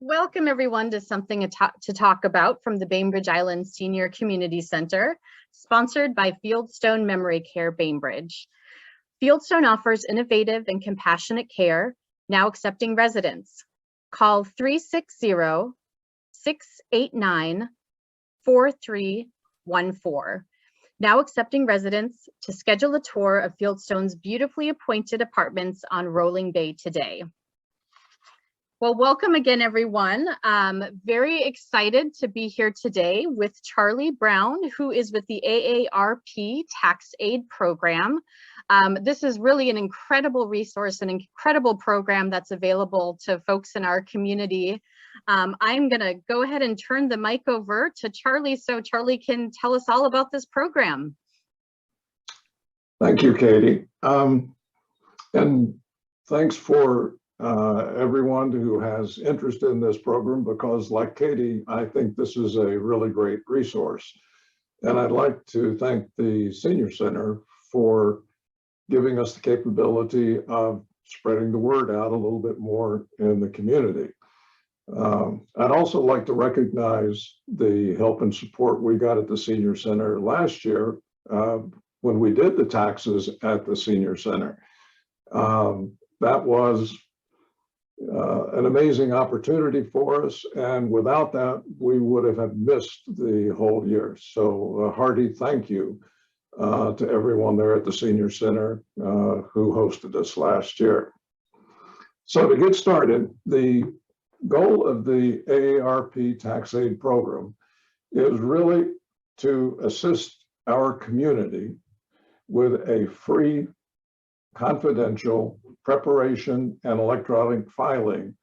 Welcome everyone to Something to Talk About from the Bainbridge Island Senior Community Center, sponsored by Fieldstone Memory Care Bainbridge. Fieldstone offers innovative and compassionate care, now accepting residents. Call 360-689-4314. Now accepting residents to schedule a tour of Fieldstone's beautifully appointed apartments on Rolling Bay today. Well, welcome again, everyone. Very excited to be here today with Charlie Browne, who is with the AARP Tax Aide program. This is really an incredible resource, an incredible program that's available to folks in our community. I'm gonna go ahead and turn the mic over to Charlie so Charlie can tell us all about this program. Thank you, Katie. And thanks for everyone who has interest in this program, because like Katie, I think this is a really great resource. And I'd like to thank the Senior Center for giving us the capability of spreading the word out a little bit more in the community. I'd also like to recognize the help and support we got at the Senior Center last year when we did the taxes at the Senior Center. That was an amazing opportunity for us, and without that we would have missed the whole year. So a hearty thank you to everyone there at the Senior Center who hosted us last year. So to get started, the goal of the AARP Tax Aide program is really to assist our community with a free, confidential preparation and electronic filing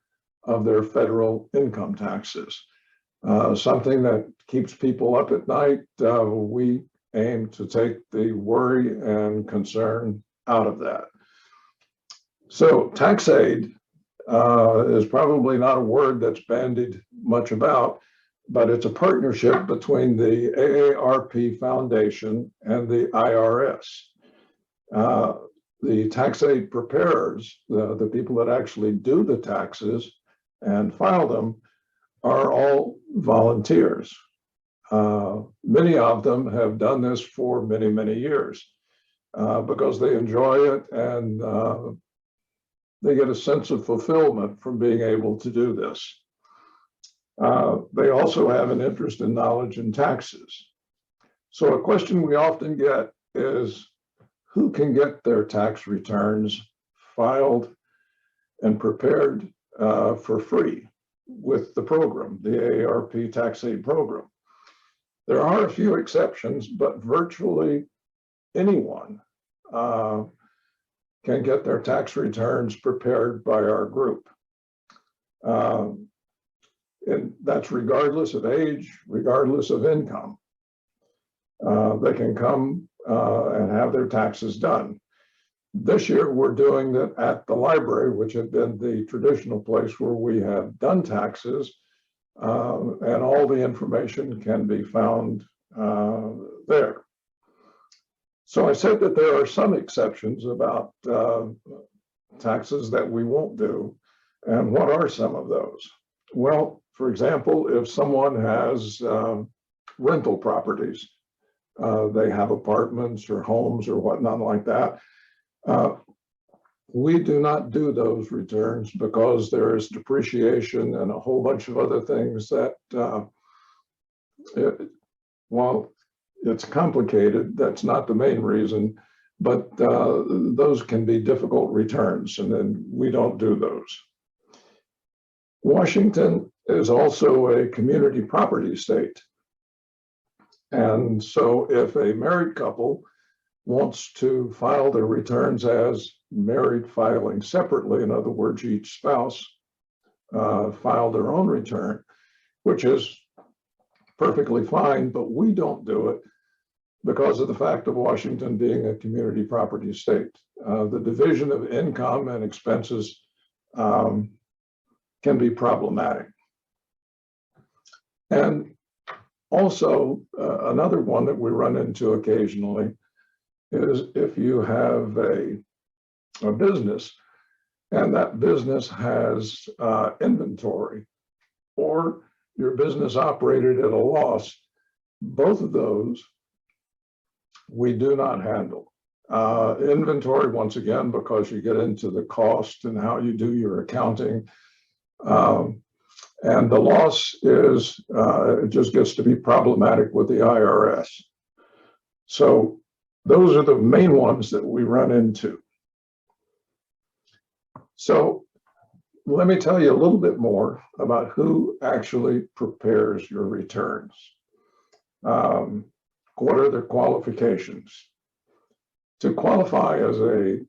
of their federal income taxes. Something that keeps people up at night. We aim to take the worry and concern out of that. So tax aid is probably not a word that's bandied much about, but it's a partnership between the AARP Foundation and the IRS. The tax aid preparers, the people that actually do the taxes and file them, are all volunteers. Many of them have done this for many, many years because they enjoy it, and they get a sense of fulfillment from being able to do this. They also have an interest in knowledge and taxes. So a question we often get is, who can get their tax returns filed and prepared for free with the program, the AARP Tax Aide program? There are a few exceptions, but virtually anyone can get their tax returns prepared by our group. And that's regardless of age, regardless of income. They can come and have their taxes done. This year, we're doing it at the library, which had been the traditional place where we have done taxes, and all the information can be found there. So I said that there are some exceptions about taxes that we won't do. And what are some of those? Well, for example, if someone has rental properties, they have apartments or homes or whatnot like that, we do not do those returns because there is depreciation and a whole bunch of other things that, while it's complicated, that's not the main reason, but those can be difficult returns, and then we don't do those. Washington is also a community property state. And so if a married couple wants to file their returns as married filing separately, in other words, each spouse file their own return, which is perfectly fine, but we don't do it because of the fact of Washington being a community property state. The division of income and expenses can be problematic. And also, another one that we run into occasionally is if you have a business and that business has inventory or your business operated at a loss, both of those we do not handle. Inventory, once again, because you get into the cost and how you do your accounting. And the loss is, it just gets to be problematic with the IRS. So those are the main ones that we run into. So let me tell you a little bit more about who actually prepares your returns. What are their qualifications? To qualify as a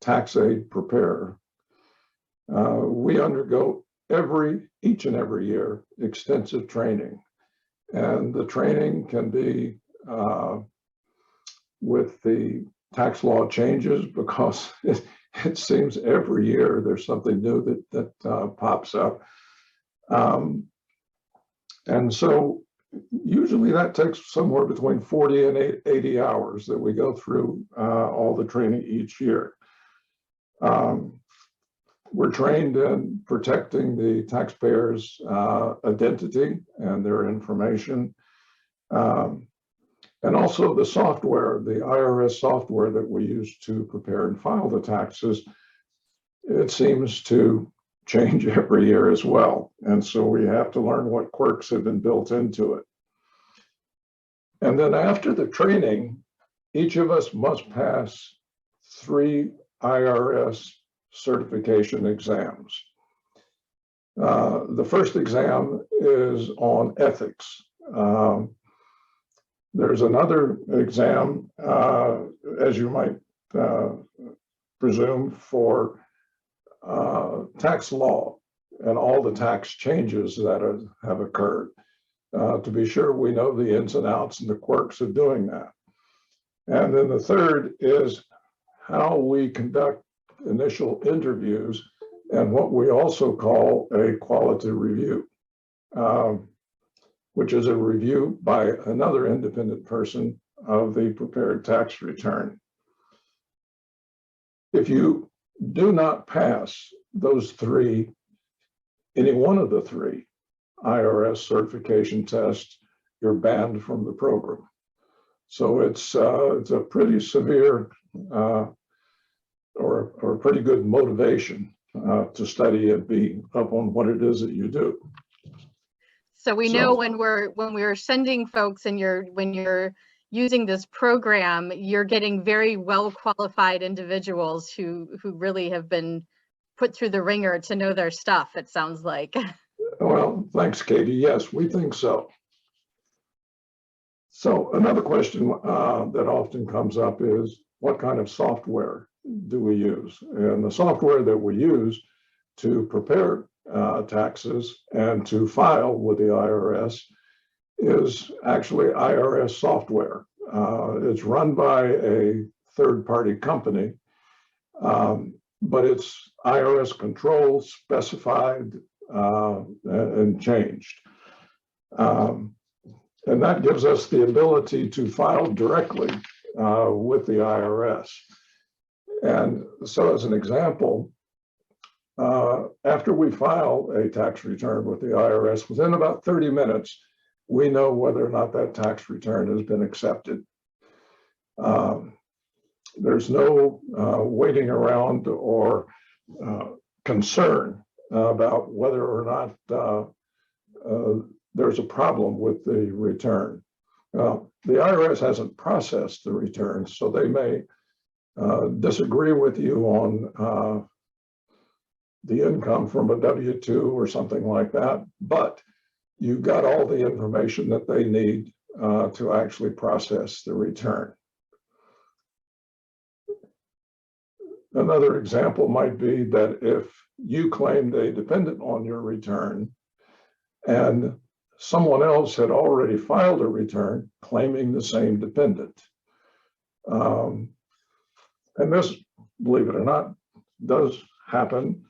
tax aide preparer, we undergo each and every year extensive training. And the training can be with the tax law changes, because it seems every year there's something new that pops up. And so usually that takes somewhere between 40 and 80 hours that we go through all the training each year. We're trained in protecting the taxpayer's identity and their information. And also the software, the IRS software that we use to prepare and file the taxes, it seems to change every year as well. And so we have to learn what quirks have been built into it. And then after the training, each of us must pass 3 IRS certification exams. The first exam is on ethics. There's another exam, as you might presume, for tax law and all the tax changes that have occurred. To be sure we know the ins and outs and the quirks of doing that. And then the third is how we conduct initial interviews and what we also call a quality review, which is a review by another independent person of the prepared tax return. If you do not pass those 3, any one of the 3 IRS certification tests, you're banned from the program. So it's a pretty severe or a pretty good motivation to study and be up on what it is that you do. So we know when we're sending folks and when you're using this program, you're getting very well qualified individuals who really have been put through the ringer to know their stuff, it sounds like. Well, thanks, Katie. Yes, we think so. So another question that often comes up is, what kind of software do we use? And the software that we use to prepare taxes and to file with the IRS is actually IRS software. It's run by a third-party company, but it's IRS controlled, specified, and changed. And that gives us the ability to file directly with the IRS. And so as an example, after we file a tax return with the IRS, within about 30 minutes, we know whether or not that tax return has been accepted. There's no waiting around or concern about whether or not there's a problem with the return. The IRS hasn't processed the return, so they may disagree with you on the income from a W-2 or something like that, but you've got all the information that they need to actually process the return. Another example might be that if you claimed a dependent on your return and someone else had already filed a return claiming the same dependent. And this, believe it or not, does happen.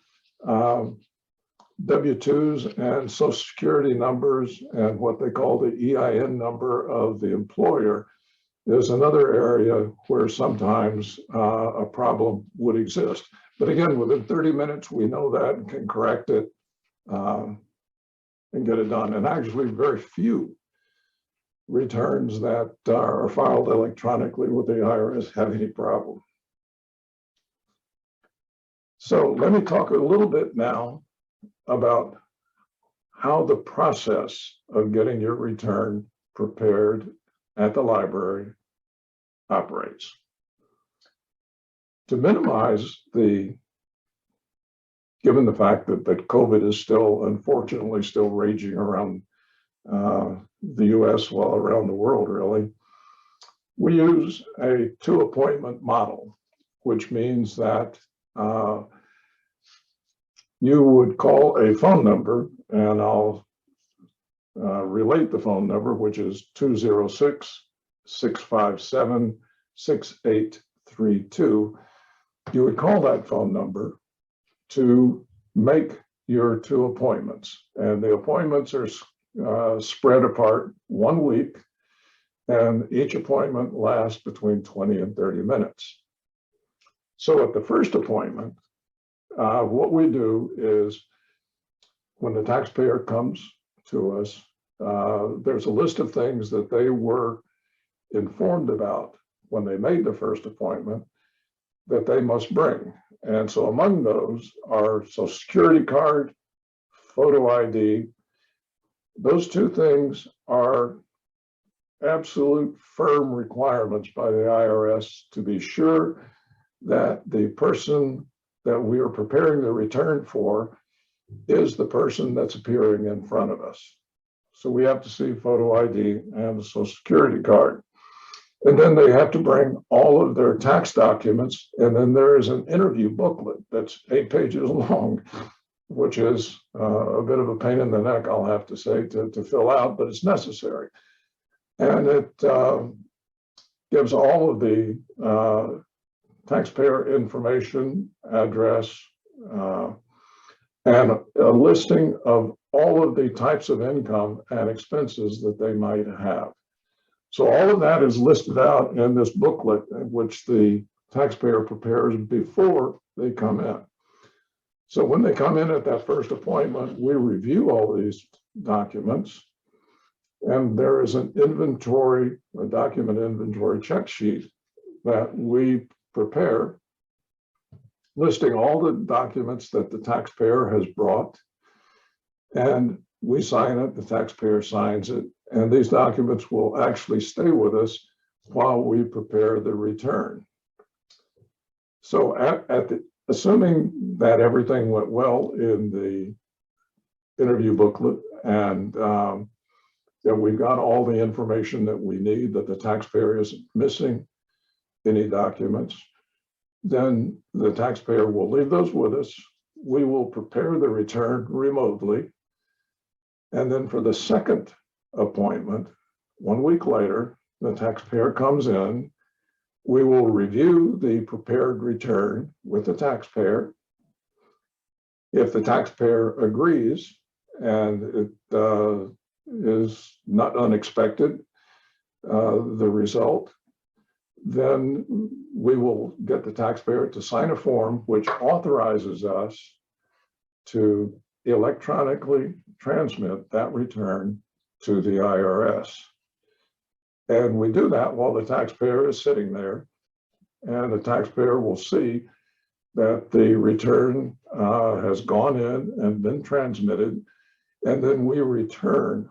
W-2s and Social Security numbers and what they call the EIN number of the employer is another area where sometimes a problem would exist. But again, within 30 minutes, we know that and can correct it and get it done. And actually very few returns that are filed electronically with the IRS have any problem. So let me talk a little bit now about how the process of getting your return prepared at the library operates. To minimize given the fact that COVID is still, unfortunately, still raging around the US, well, around the world, really, we use a 2-appointment model, which means that you would call a phone number, and I'll relate the phone number, which is 206-657-6832. You would call that phone number to make your 2 appointments. And the appointments are spread apart 1 week, and each appointment lasts between 20 and 30 minutes. So at the first appointment, what we do is when the taxpayer comes to us, there's a list of things that they were informed about when they made the first appointment that they must bring. And so among those are Social Security card, photo ID. Those 2 things are absolute firm requirements by the IRS to be sure that the person that we are preparing the return for is the person that's appearing in front of us. So we have to see photo ID and the Social Security card. And then they have to bring all of their tax documents. And then there is an interview booklet that's 8 pages long, which is a bit of a pain in the neck, I'll have to say, to fill out, but it's necessary. And it gives all of the taxpayer information, address, and a listing of all of the types of income and expenses that they might have. So all of that is listed out in this booklet, which the taxpayer prepares before they come in. So when they come in at that first appointment, we review all these documents, and there is an inventory, a document inventory check sheet that we prepare, listing all the documents that the taxpayer has brought, and we sign it, the taxpayer signs it, and these documents will actually stay with us while we prepare the return. So assuming that everything went well in the interview booklet and that we've got all the information that we need, that the taxpayer isn't missing any documents, then the taxpayer will leave those with us. We will prepare the return remotely. And then for the second appointment, 1 week later, the taxpayer comes in. We will review the prepared return with the taxpayer. If the taxpayer agrees and it is not unexpected, the result, then we will get the taxpayer to sign a form which authorizes us to electronically transmit that return to the IRS. And we do that while the taxpayer is sitting there, and the taxpayer will see that the return has gone in and been transmitted, and then we return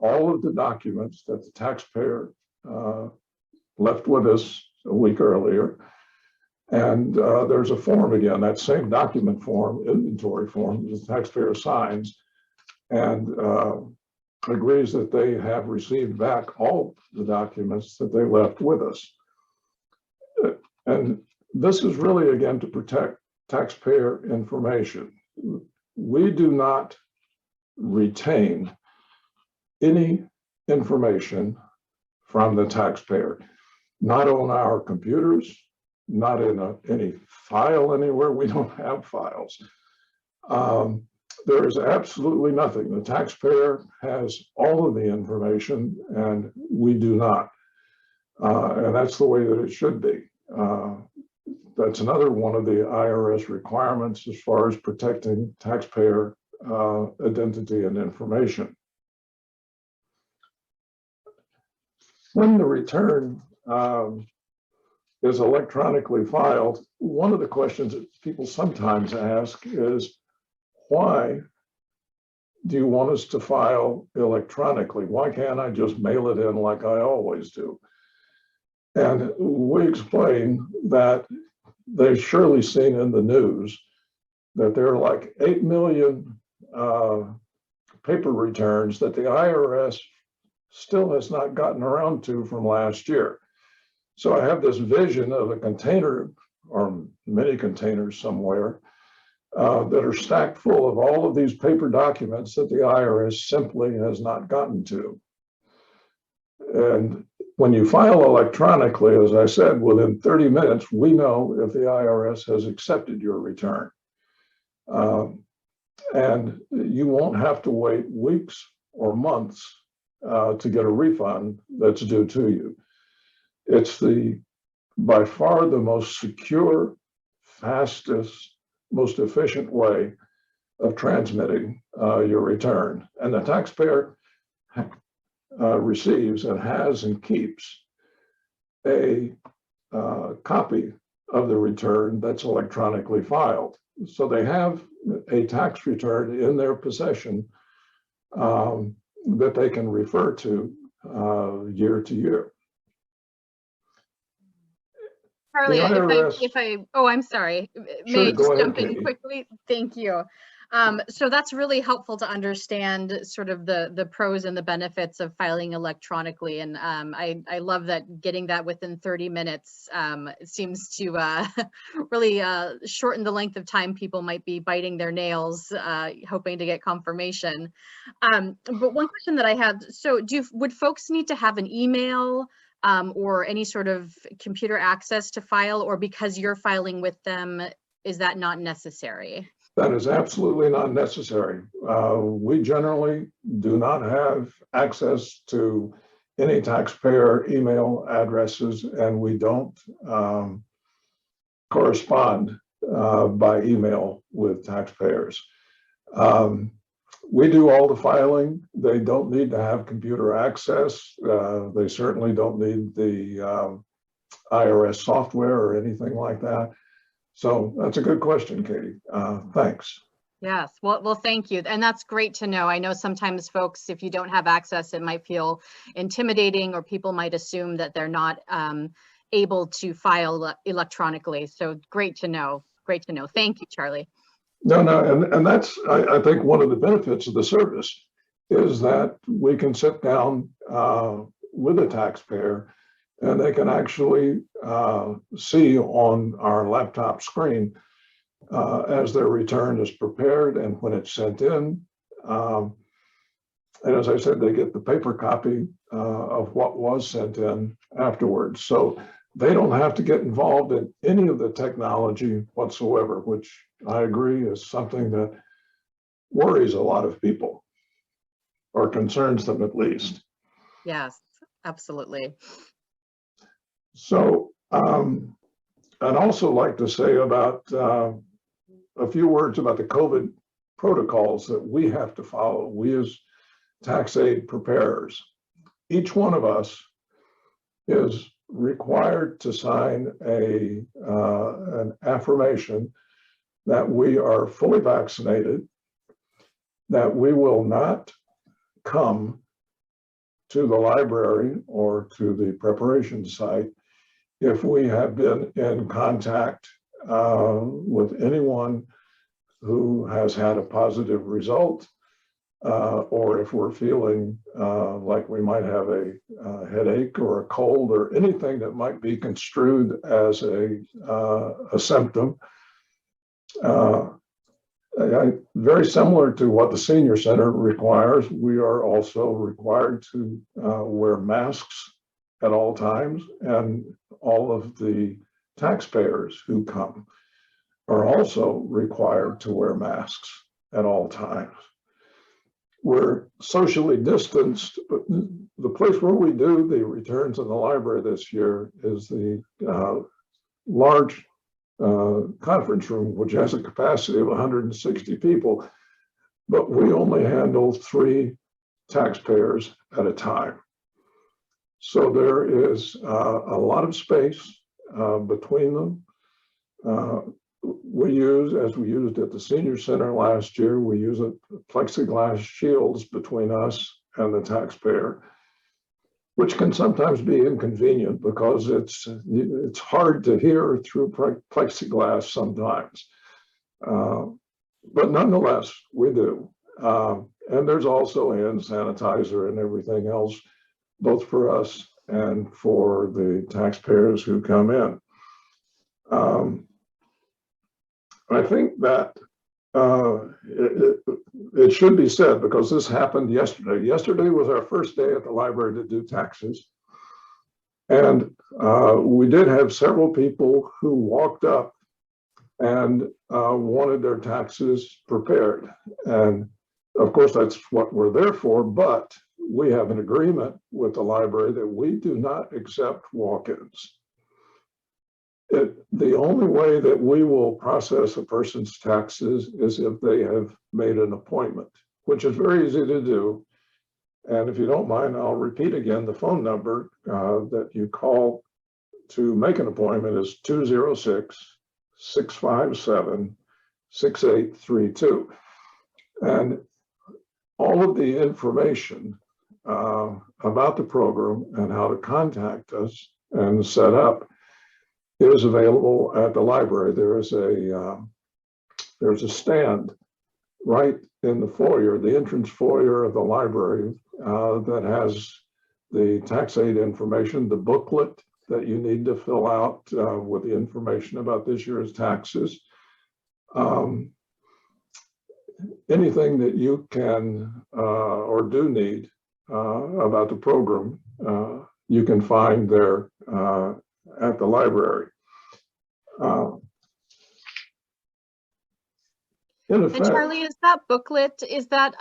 all of the documents that the taxpayer left with us a week earlier. And there's a form again, that same document form, inventory form, the taxpayer signs and agrees that they have received back all the documents that they left with us. And this is really, again, to protect taxpayer information. We do not retain any information from the taxpayer, not on our computers, not in any file anywhere. We don't have files. There is absolutely nothing. The taxpayer has all of the information and we do not. And that's the way that it should be. That's another one of the IRS requirements as far as protecting taxpayer identity and information. When the return is electronically filed, one of the questions that people sometimes ask is, why do you want us to file electronically? Why can't I just mail it in like I always do? And we explain that they've surely seen in the news that there are like 8 million paper returns that the IRS still has not gotten around to from last year. So I have this vision of a container or many containers somewhere that are stacked full of all of these paper documents that the IRS simply has not gotten to. And when you file electronically, as I said, within 30 minutes, we know if the IRS has accepted your return. And you won't have to wait weeks or months to get a refund that's due to you. It's by far the most secure, fastest, most efficient way of transmitting your return. And the taxpayer receives and has and keeps a copy of the return that's electronically filed. So they have a tax return in their possession that they can refer to year to year. Charlie, IRS, oh, I'm sorry. Sure, May I go just ahead, jump in Katie. quickly? Thank you. So that's really helpful to understand sort of the pros and the benefits of filing electronically. And I love that getting that within 30 minutes seems to really shorten the length of time people might be biting their nails, hoping to get confirmation. But one question that I had, so would folks need to have an email or any sort of computer access to file, or because you're filing with them, is that not necessary? That is absolutely not necessary. We generally do not have access to any taxpayer email addresses, and we don't correspond by email with taxpayers. We do all the filing. They don't need to have computer access. They certainly don't need the IRS software or anything like that. So that's a good question, Katie. Thanks. Yes, well, thank you. And that's great to know. I know sometimes folks, if you don't have access, it might feel intimidating, or people might assume that they're not able to file electronically. So great to know. Great to know. Thank you, Charlie. No, and that's, I think, one of the benefits of the service is that we can sit down with a taxpayer and they can actually see on our laptop screen as their return is prepared and when it's sent in. And as I said, they get the paper copy of what was sent in afterwards. So they don't have to get involved in any of the technology whatsoever, which I agree is something that worries a lot of people, or concerns them at least. Yes, absolutely. So I'd also like to say about a few words about the COVID protocols that we have to follow, we as tax aid preparers. Each one of us is required to sign an affirmation that we are fully vaccinated, that we will not come to the library or to the preparation site if we have been in contact with anyone who has had a positive result, or if we're feeling like we might have a headache or a cold or anything that might be construed as a symptom. Very similar to what the Senior Center requires, we are also required to wear masks at all times, and all of the taxpayers who come are also required to wear masks at all times. We're socially distanced, but the place where we do the returns in the library this year is the large conference room, which has a capacity of 160 people. but we only handle 3 taxpayers at a time. So there is a lot of space between them. We use, as we used at the senior center last year, we use plexiglass shields between us and the taxpayer, which can sometimes be inconvenient because it's hard to hear through plexiglass sometimes. But nonetheless, we do. And there's also hand sanitizer and everything else, both for us and for the taxpayers who come in. I think that it should be said, because this happened yesterday. Yesterday was our first day at the library to do taxes. And we did have several people who walked up and wanted their taxes prepared. And of course, that's what we're there for, but we have an agreement with the library that we do not accept walk-ins. The only way that we will process a person's taxes is if they have made an appointment, which is very easy to do. And if you don't mind, I'll repeat again, the phone number that you call to make an appointment is 206-657-6832. And all of the information about the program and how to contact us and set up is available at the library. There's a stand right in the foyer, the entrance foyer of the library, that has the tax aid information, the booklet that you need to fill out with the information about this year's taxes. Anything that you can or do need about the program, you can find there at the library. In effect, And Charlie, is that booklet, is that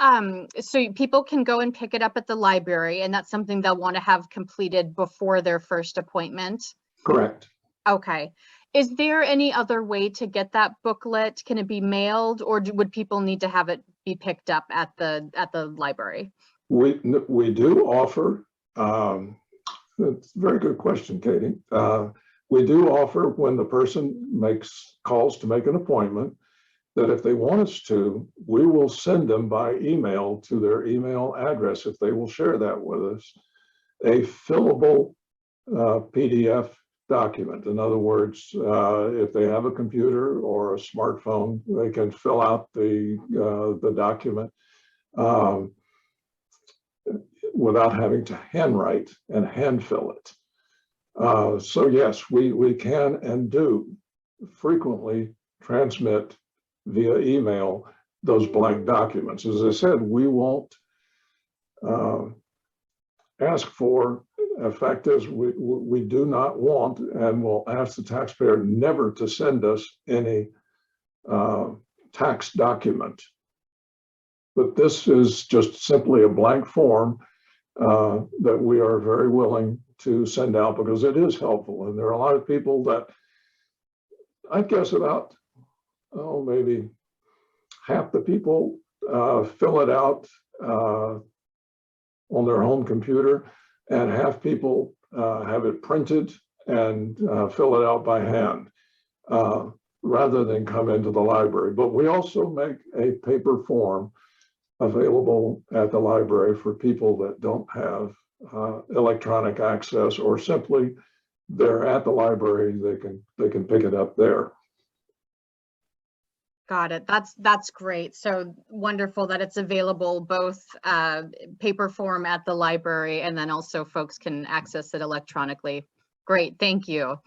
so people can go and pick it up at the library, and that's something they'll want to have completed before their first appointment? correct. Okay. Is there any other way to get that booklet? Can it be mailed, or would people need to have it be picked up at the library? We do offer, it's a very good question, Katie. We do offer, when the person makes calls to make an appointment, that if they want us to, we will send them by email to their email address, if they will share that with us, a fillable PDF document. In other words, if they have a computer or a smartphone, they can fill out the document without having to handwrite and hand fill it. So yes, we can and do frequently transmit via email those blank documents. As I said, we won't ask for, in fact, we do not want, and will ask the taxpayer never to send us any tax document. But this is just simply a blank form that we are very willing to send out, because it is helpful. And there are a lot of people that, I guess about, maybe half the people fill it out on their home computer, and half people have it printed and fill it out by hand rather than come into the library. But we also make a paper form available at the library for people that don't have electronic access, or simply they're at the library, they can pick it up there. Got it. That's great. So wonderful that it's available both paper form at the library, and then also folks can access it electronically. Great, thank you.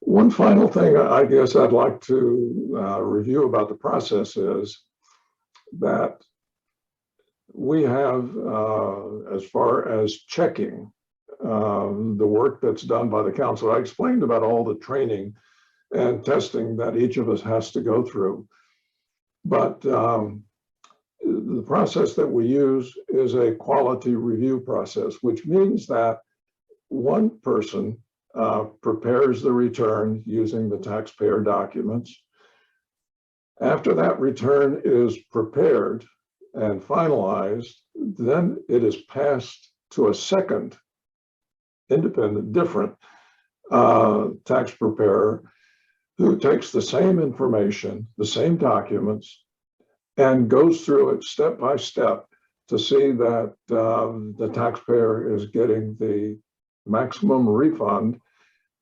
One final thing I guess I'd like to review about the process is that we have, as far as checking the work that's done by the council, I explained about all the training and testing that each of us has to go through. But the process that we use is a quality review process, which means that one person prepares the return using the taxpayer documents. After that return is prepared and finalized, then it is passed to a second independent, different tax preparer who takes the same information, the same documents, and goes through it step by step to see that the taxpayer is getting the maximum refund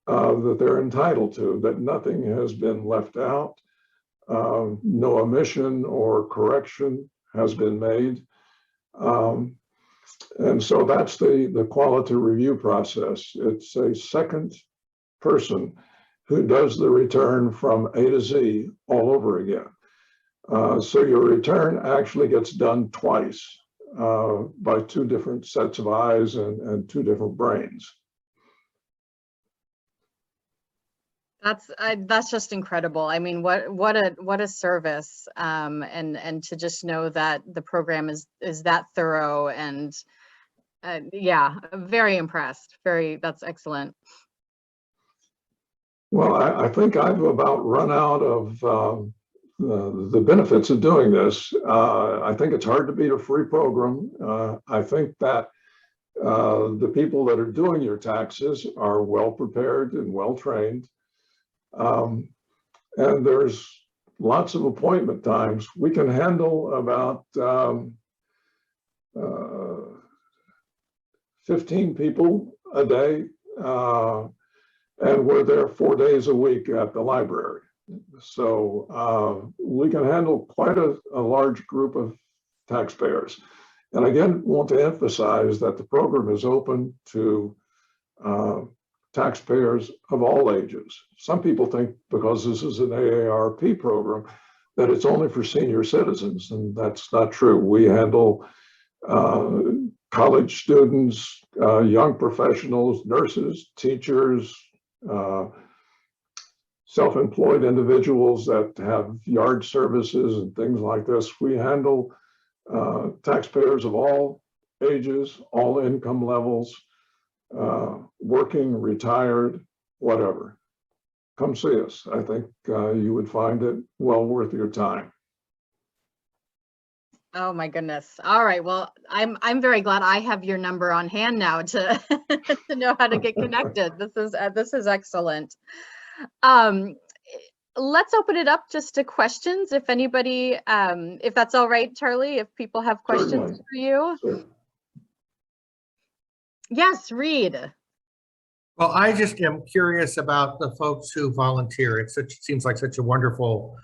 that they're entitled to, that nothing has been left out, no omission or correction has been made. And so that's the quality review process. It's a second person who does the return from A to Z all over again. So your return actually gets done twice by two different sets of eyes and two different brains. That's just incredible. I mean, what a service, and to just know that the program is that thorough, and yeah, very impressed. That's excellent. Well, I think I've about run out of the benefits of doing this. I think it's hard to beat a free program. I think that the people that are doing your taxes are well prepared and well trained. And there's lots of appointment times. We can handle about 15 people a day, and we're there 4 days a week at the library. So we can handle quite a large group of taxpayers. And again, want to emphasize that the program is open to taxpayers of all ages. Some people think because this is an AARP program that it's only for senior citizens, and that's not true. We handle college students, young professionals, nurses, teachers, self-employed individuals that have yard services and things like this. We handle taxpayers of all ages, all income levels, working, retired, whatever. Come see us. I think you would find it well worth your time. Oh my goodness. All right. Well, I'm very glad I have your number on hand now to to know how to get connected. This is excellent. Let's open it up just to questions. If anybody, if that's all right, Charlie, if people have questions Certainly. for you. Sure. Yes, Reed. Well, I just am curious about the folks who volunteer. It seems like such a wonderful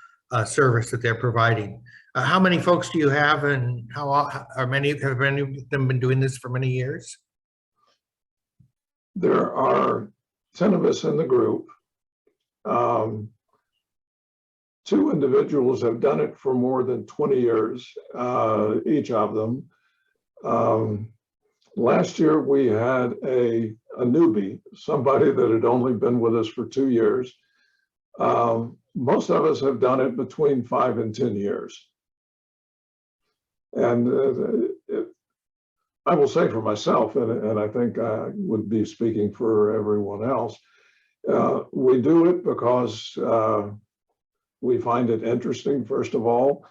service that they're providing. How many folks do you have, and have many of them been doing this for many years? There are 10 of us in the group. 2 individuals have done it for more than 20 years, each of them. Last year, we had a newbie, somebody that had only been with us for 2 years. Most of us have done it between 5 and 10 years. And I will say for myself, and I think I would be speaking for everyone else, we do it because we find it interesting, first of all.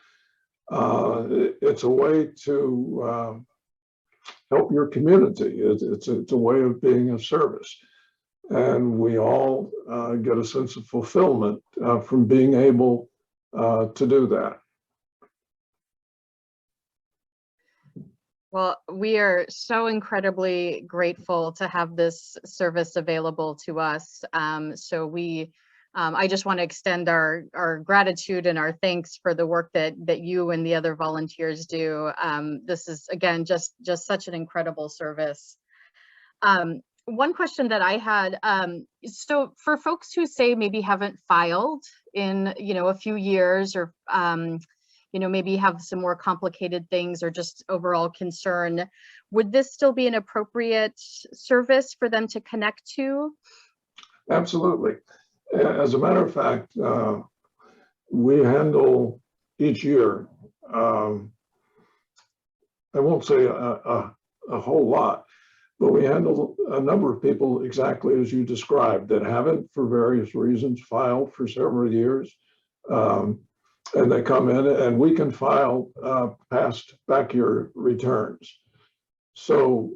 It's a way to help your community. It's a way of being of service. And we all get a sense of fulfillment from being able to do that. Well, we are so incredibly grateful to have this service available to us. So I just want to extend our gratitude and our thanks for the work that you and the other volunteers do. This is, again, just such an incredible service. One question that I had, so for folks who say maybe haven't filed in, a few years, or maybe have some more complicated things, or just overall concern, would this still be an appropriate service for them to connect to? Absolutely. As a matter of fact, we handle each year, I won't say a whole lot, but we handle a number of people exactly as you described that haven't, for various reasons, filed for several years. and they come in and we can file past back year returns. So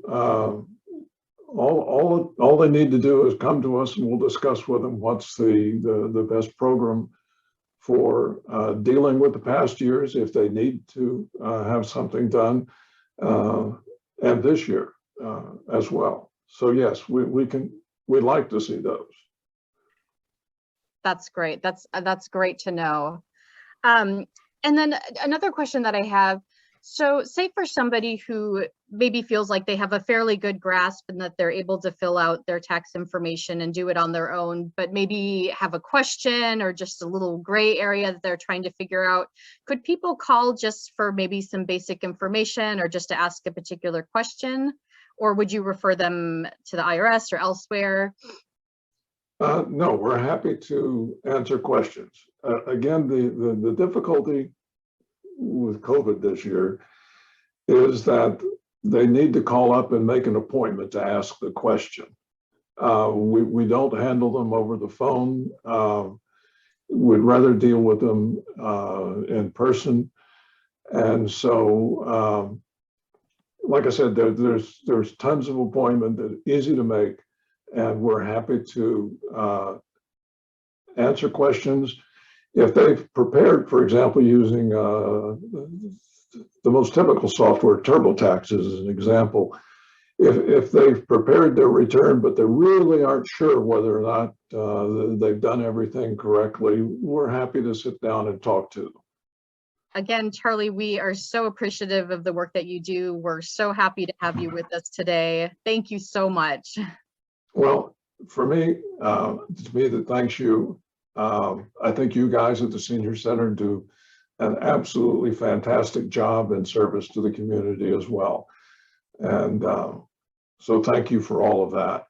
all they need to do is come to us and we'll discuss with them what's the best program for dealing with the past years if they need to have something done, and this year as well. So yes, we'd like to see those. That's great. That's great to know. And then another question that I have, so say for somebody who maybe feels like they have a fairly good grasp and that they're able to fill out their tax information and do it on their own, but maybe have a question or just a little gray area that they're trying to figure out, could people call just for maybe some basic information or just to ask a particular question? Or would you refer them to the IRS or elsewhere? No, we're happy to answer questions. Again, the difficulty with COVID this year is that they need to call up and make an appointment to ask the question. We don't handle them over the phone. We'd rather deal with them in person. And so, like I said, there's tons of appointments that are easy to make, and we're happy to answer questions. If they've prepared, for example, using the most typical software, TurboTax as an example, if they've prepared their return, but they really aren't sure whether or not they've done everything correctly, we're happy to sit down and talk to them. Again, Charlie, we are so appreciative of the work that you do. We're so happy to have you with us today. Thank you so much. Well, for me, it's me that thanks you. I think you guys at the Senior Center do an absolutely fantastic job in service to the community as well. And so thank you for all of that.